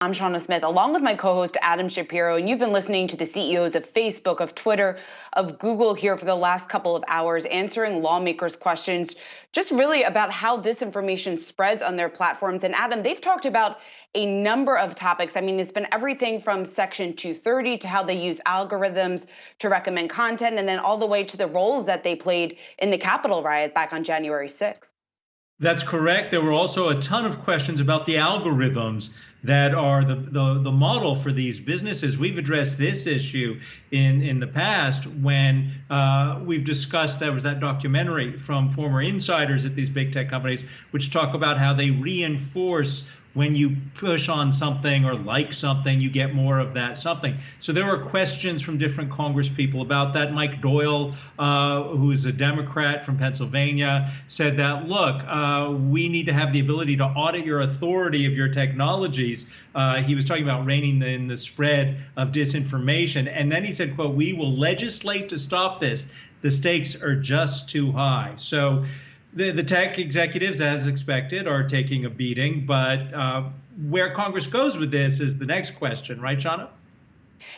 I'm Shauna Smith, along with my co-host Adam Shapiro, and you've been listening to the CEOs of Facebook, of Twitter, of Google here for the last couple of hours, answering lawmakers' questions, just really about how disinformation spreads on their platforms. And Adam, they've talked about a number of topics. I mean, it's been everything from Section 230 to how they use algorithms to recommend content, and then all the way to the roles that they played in the Capitol riot back on January 6th. That's correct. There were also a ton of questions about the algorithms that are the model for these businesses. We've addressed this issue in the past when we've discussed, there was that documentary from former insiders at these big tech companies, which talk about how they reinforce when you push on something or like something, you get more of that something. So there were questions from different Congress people about that. Mike Doyle, who is a Democrat from Pennsylvania, said that, look, we need to have the ability to audit your authority of your technologies. He was talking about reining in the spread of disinformation. And then he said, quote, "We will legislate to stop this. The stakes are just too high." So the tech executives, as expected, are taking a beating, but where Congress goes with this is the next question, right, Shauna?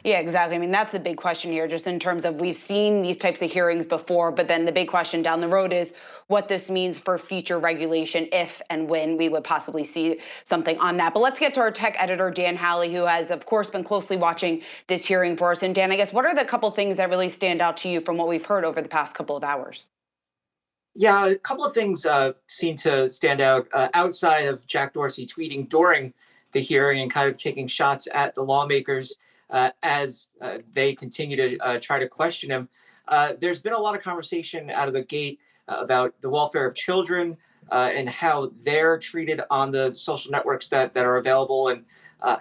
Yeah, exactly. I mean, that's the big question here, just in terms of we've seen these types of hearings before, but then the big question down the road is what this means for future regulation, if and when we would possibly see something on that. But let's get to our tech editor, Dan Halley, who has, of course, been closely watching this hearing for us. And Dan, I guess, what are the couple things that really stand out to you from what we've heard over the past couple of hours? Yeah, a couple of things seem to stand out outside of Jack Dorsey tweeting during the hearing and kind of taking shots at the lawmakers as they continue to try to question him. There's been a lot of conversation out of the gate about the welfare of children and how they're treated on the social networks that are available, and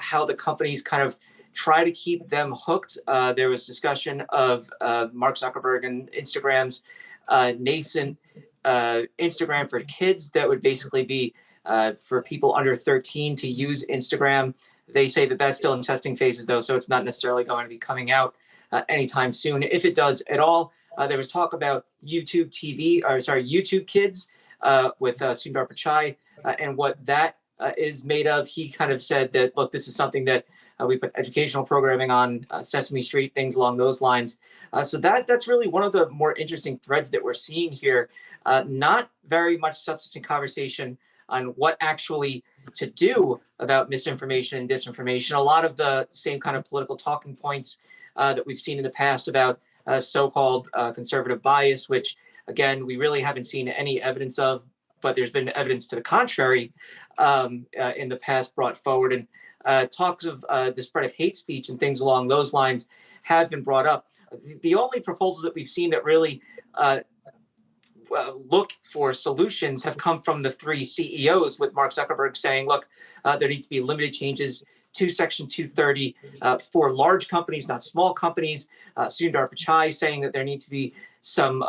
how the companies kind of try to keep them hooked. There was discussion of Mark Zuckerberg and Instagram's nascent Instagram for kids that would basically be for people under 13 to use Instagram. They say that that's still in testing phases, though, so it's not necessarily going to be coming out anytime soon, if it does at all. There was talk about YouTube YouTube Kids with Sundar Pichai and what that is made of. He kind of said that, look, this is something that we put educational programming on, Sesame Street, things along those lines. So that's really one of the more interesting threads that we're seeing here. Not very much substantive conversation on what actually to do about misinformation and disinformation. A lot of the same kind of political talking points that we've seen in the past about so-called conservative bias, which, again, we really haven't seen any evidence of, but there's been evidence to the contrary in the past brought forward. And talks of the spread of hate speech and things along those lines have been brought up. The only proposals that we've seen that really look for solutions have come from the three CEOs, with Mark Zuckerberg saying, look, there needs to be limited changes to Section 230 for large companies, not small companies. Sundar Pichai saying that there needs to be some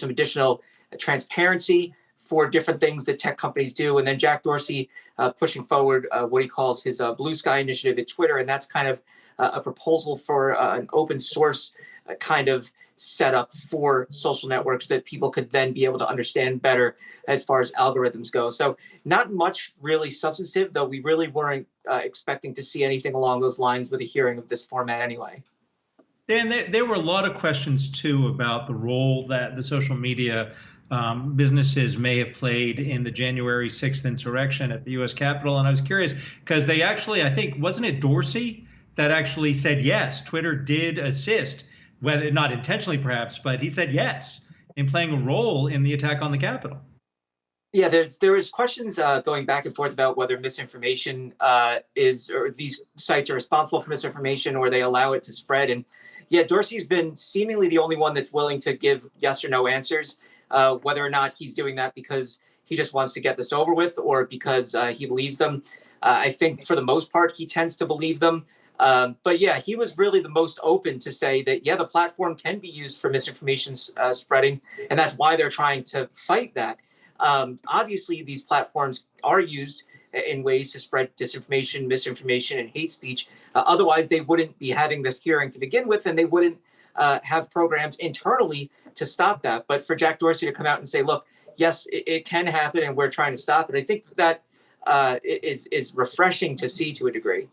additional transparency for different things that tech companies do. And then Jack Dorsey pushing forward what he calls his Blue Sky initiative at Twitter. And that's kind of a proposal for an open source kind of setup for social networks that people could then be able to understand better as far as algorithms go. So not much really substantive, though we really weren't expecting to see anything along those lines with a hearing of this format anyway. Dan, there were a lot of questions, too, about the role that the social media businesses may have played in the January 6th insurrection at the U.S. Capitol. And I was curious because they actually, I think, wasn't it Dorsey that actually said, yes, Twitter did assist, whether not intentionally perhaps, but he said yes in playing a role in the attack on the Capitol. Yeah, there was questions going back and forth about whether misinformation or these sites are responsible for misinformation or they allow it to spread. And yeah, Dorsey's been seemingly the only one that's willing to give yes or no answers, whether or not he's doing that because he just wants to get this over with or because he believes them. I think for the most part, he tends to believe them. But yeah, he was really the most open to say that, yeah, the platform can be used for misinformation spreading, and that's why they're trying to fight that. Obviously, these platforms are used in ways to spread disinformation, misinformation, and hate speech. Otherwise, they wouldn't be having this hearing to begin with, and they wouldn't have programs internally to stop that. But for Jack Dorsey to come out and say, look, yes, it can happen, and we're trying to stop it, I think that is refreshing to see to a degree.